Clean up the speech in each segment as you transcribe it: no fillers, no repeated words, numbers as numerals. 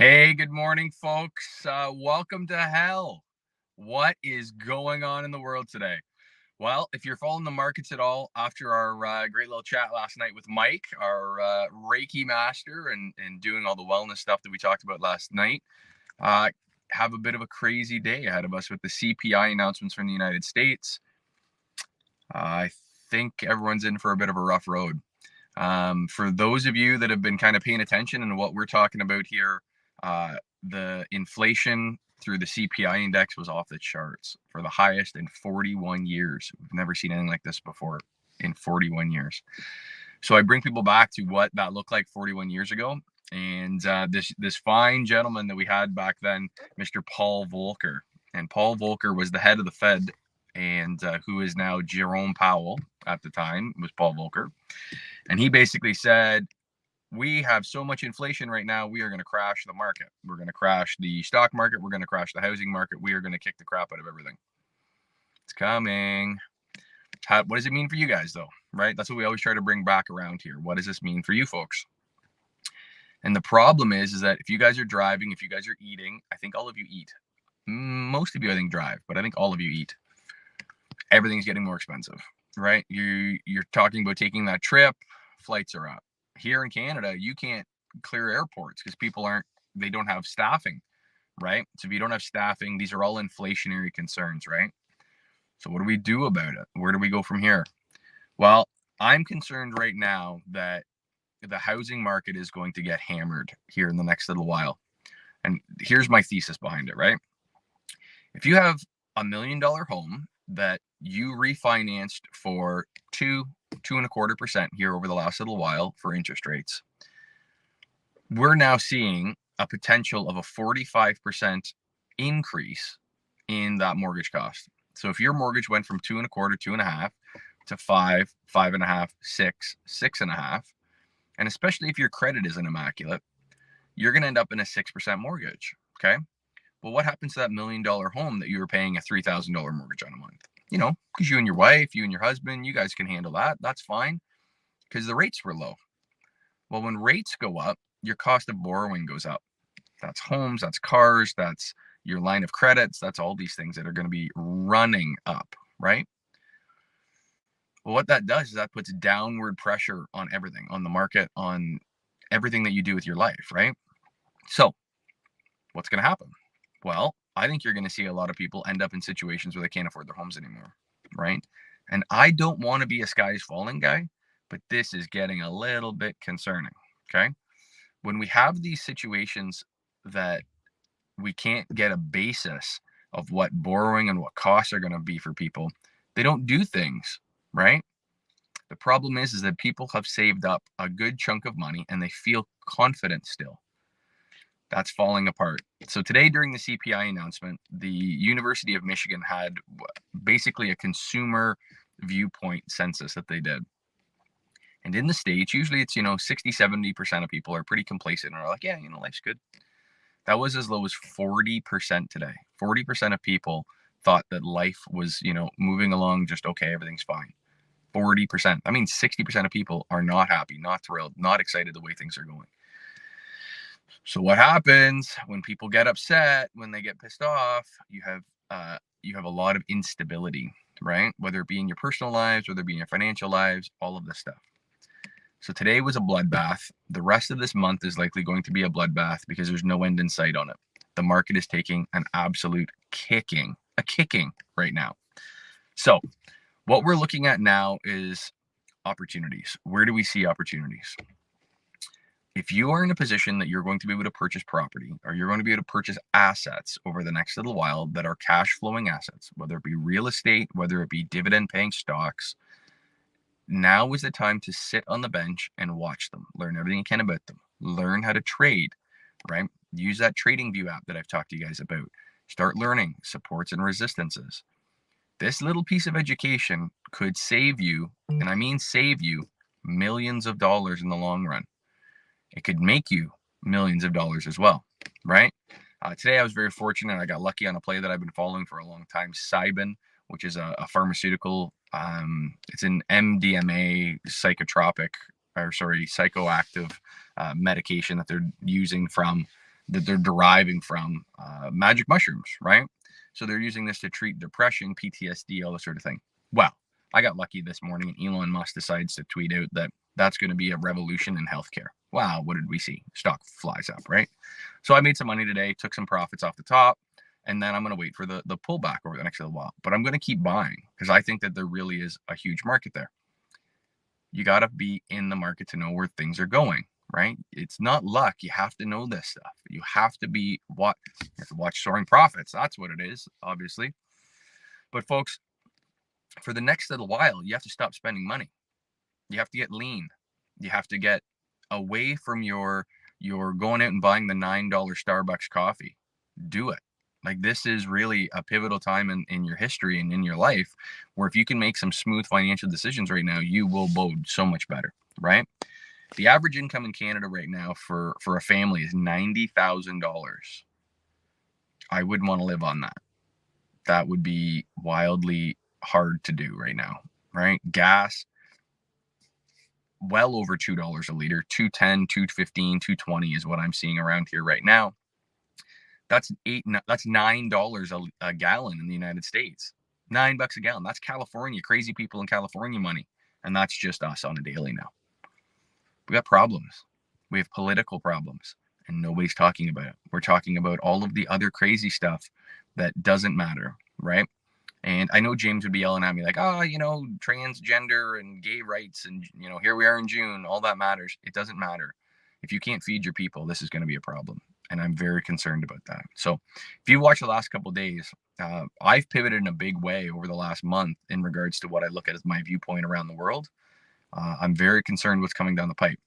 Hey, good morning, folks. Welcome to hell. What is going on in the world today? Well, if you're following the markets at all after our great little chat last night with Mike, our Reiki master, and doing all the wellness stuff that we talked about last night, uh, have a bit of a crazy day ahead of us with the CPI announcements from the United States. I think everyone's in for a bit of a rough road. For those of you that have been kind of paying attention and what we're talking about here, the inflation through the CPI index was off the charts for the highest in 41 years. We've never seen anything like this before in 41 years. So I bring people back to what that looked like 41 years ago. And this fine gentleman that we had back then, Mr. Paul Volcker. And Paul Volcker was the head of the Fed, and who is now Jerome Powell at the time was Paul Volcker. And he basically said, we have so much inflation right now, we are going to crash the market. We're going to crash the stock market. We're going to crash the housing market. We are going to kick the crap out of everything. It's coming. What does it mean for you guys, though? Right? That's what we always try to bring back around here. What does this mean for you folks? And the problem is that if you guys are driving, if you guys are eating, I think all of you eat. Most of you, I think, drive, but I think all of you eat. Everything's getting more expensive, right? You're talking about taking that trip. Flights are up. Here in Canada, you can't clear airports because they don't have staffing, right? So if you don't have staffing, these are all inflationary concerns, right? So what do we do about it? Where do we go from here? Well, I'm concerned right now that the housing market is going to get hammered here in the next little while. And here's my thesis behind it, right? If you have $1 million home that you refinanced for 2.25% here over the last little while for interest rates, we're now seeing a potential of a 45% increase in that mortgage cost. So if your mortgage went from 2.25, 2.5 to 5, 5.5, 6, 6.5, and especially if your credit isn't immaculate, you're going to end up in a 6% mortgage. Okay. Well, what happens to that $1 million home that you were paying a $3,000 mortgage on a month? Because you and your wife, you and your husband, you guys can handle that. That's fine because the rates were low. Well, when rates go up, your cost of borrowing goes up. That's homes, that's cars, that's your line of credits, that's all these things that are going to be running up, right? Well, what that does is that puts downward pressure on everything, on the market, on everything that you do with your life, right? So what's going to happen? Well, I think you're going to see a lot of people end up in situations where they can't afford their homes anymore, right? And I don't want to be a sky's falling guy, but this is getting a little bit concerning, okay? When we have these situations that we can't get a basis of what borrowing and what costs are going to be for people, they don't do things, right? The problem is that people have saved up a good chunk of money and they feel confident still. That's falling apart. So today during the CPI announcement, the University of Michigan had basically a consumer viewpoint census that they did. And in the States, usually it's, 60, 70% of people are pretty complacent and are like, yeah, life's good. That was as low as 40% today. 40% of people thought that life was, moving along just okay, everything's fine. 40%. I mean, 60% of people are not happy, not thrilled, not excited the way things are going. So what happens when people get upset, when they get pissed off, you have a lot of instability, right? Whether it be in your personal lives, whether it be in your financial lives, all of this stuff. So today was a bloodbath. The rest of this month is likely going to be a bloodbath because there's no end in sight on it. The market is taking an absolute kicking right now. So what we're looking at now is opportunities. Where do we see opportunities? If you are in a position that you're going to be able to purchase property or you're going to be able to purchase assets over the next little while that are cash flowing assets, whether it be real estate, whether it be dividend paying stocks, now is the time to sit on the bench and watch them, learn everything you can about them, learn how to trade, right? Use that TradingView app that I've talked to you guys about. Start learning supports and resistances. This little piece of education could save you, and I mean save you, millions of dollars in the long run. It could make you millions of dollars as well, right? Today I was very fortunate. I got lucky on a play that I've been following for a long time, Cybin, which is a pharmaceutical. It's an MDMA psychoactive medication that they're using from that they're deriving from magic mushrooms, right? So they're using this to treat depression, PTSD, all this sort of thing. Well, I got lucky this morning and Elon Musk decides to tweet out that that's going to be a revolution in healthcare. Wow, what did we see? Stock flies up, right? So I made some money today, took some profits off the top, and then I'm going to wait for the pullback over the next little while. But I'm going to keep buying because I think that there really is a huge market there. You got to be in the market to know where things are going, right? It's not luck. You have to know this stuff. You have to be what you have to watch Soaring Profits. That's what it is, obviously. But folks, for the next little while, you have to stop spending money. You have to get lean. You have to get away from your going out and buying the $9 Starbucks coffee. Do it. Like, this is really a pivotal time in your history and in your life where if you can make some smooth financial decisions right now, you will bode so much better, right? The average income in Canada right now for a family is $90,000. I wouldn't want to live on that. That would be wildly hard to do right now, right? Gas, well over $2 a liter, $2.10, $2.15, $2.20 is what I'm seeing around here right now. That's $9 a gallon in the United States. $9 a gallon. That's California, crazy people in California money. And that's just us on a daily now. We got problems. We have political problems and nobody's talking about it. We're talking about all of the other crazy stuff that doesn't matter, right? And I know James would be yelling at me like, oh, transgender and gay rights and, here we are in June, all that matters. It doesn't matter. If you can't feed your people, this is going to be a problem. And I'm very concerned about that. So if you watch the last couple of days, I've pivoted in a big way over the last month in regards to what I look at as my viewpoint around the world. I'm very concerned what's coming down the pipe.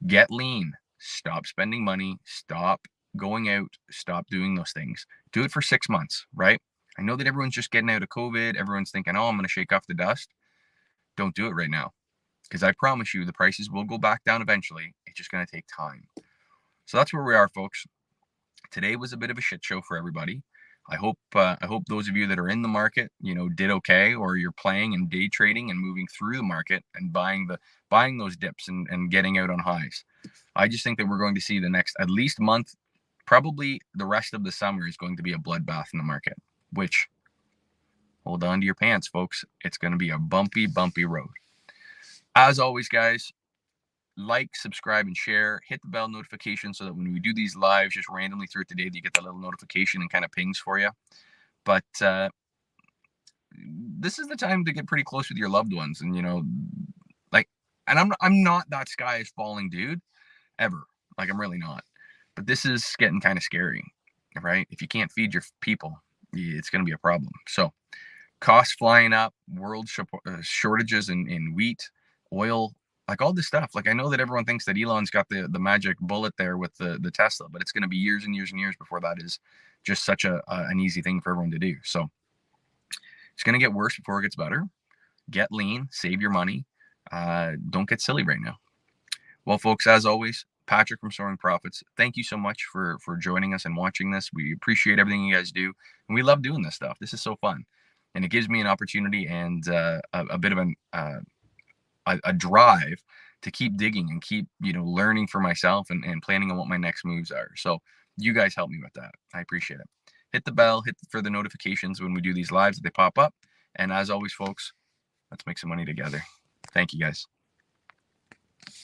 Get lean. Stop spending money. Stop going out. Stop doing those things. Do it for 6 months, right? I know that everyone's just getting out of COVID. Everyone's thinking, oh, I'm going to shake off the dust. Don't do it right now. Because I promise you, the prices will go back down eventually. It's just going to take time. So that's where we are, folks. Today was a bit of a shit show for everybody. I hope those of you that are in the market, did okay, or you're playing and day trading and moving through the market and buying those dips and getting out on highs. I just think that we're going to see the next at least month, probably the rest of the summer is going to be a bloodbath in the market, which, hold on to your pants, folks. It's going to be a bumpy, bumpy road. As always, guys, like, subscribe, and share. Hit the bell notification so that when we do these lives just randomly throughout the day, you get that little notification and kind of pings for you. But this is the time to get pretty close with your loved ones, and and I'm not that sky is falling dude ever. Like, I'm really not. But this is getting kind of scary, right? If you can't feed your people, it's going to be a problem. So costs flying up, world shortages in wheat, oil, like all this stuff. Like, I know that everyone thinks that Elon's got the magic bullet there with the Tesla, but it's going to be years and years and years before that is just such an easy thing for everyone to do. So it's going to get worse before it gets better. Get lean, save your money. Don't get silly right now. Well, folks, as always, Patrick from Soaring Profits, thank you so much for joining us and watching this. We appreciate everything you guys do, and we love doing this stuff. This is so fun, and it gives me an opportunity and a bit of a drive to keep digging and keep learning for myself and planning on what my next moves are. So you guys help me with that. I appreciate it. Hit the bell, for the notifications when we do these lives that they pop up. And as always, folks, let's make some money together. Thank you, guys.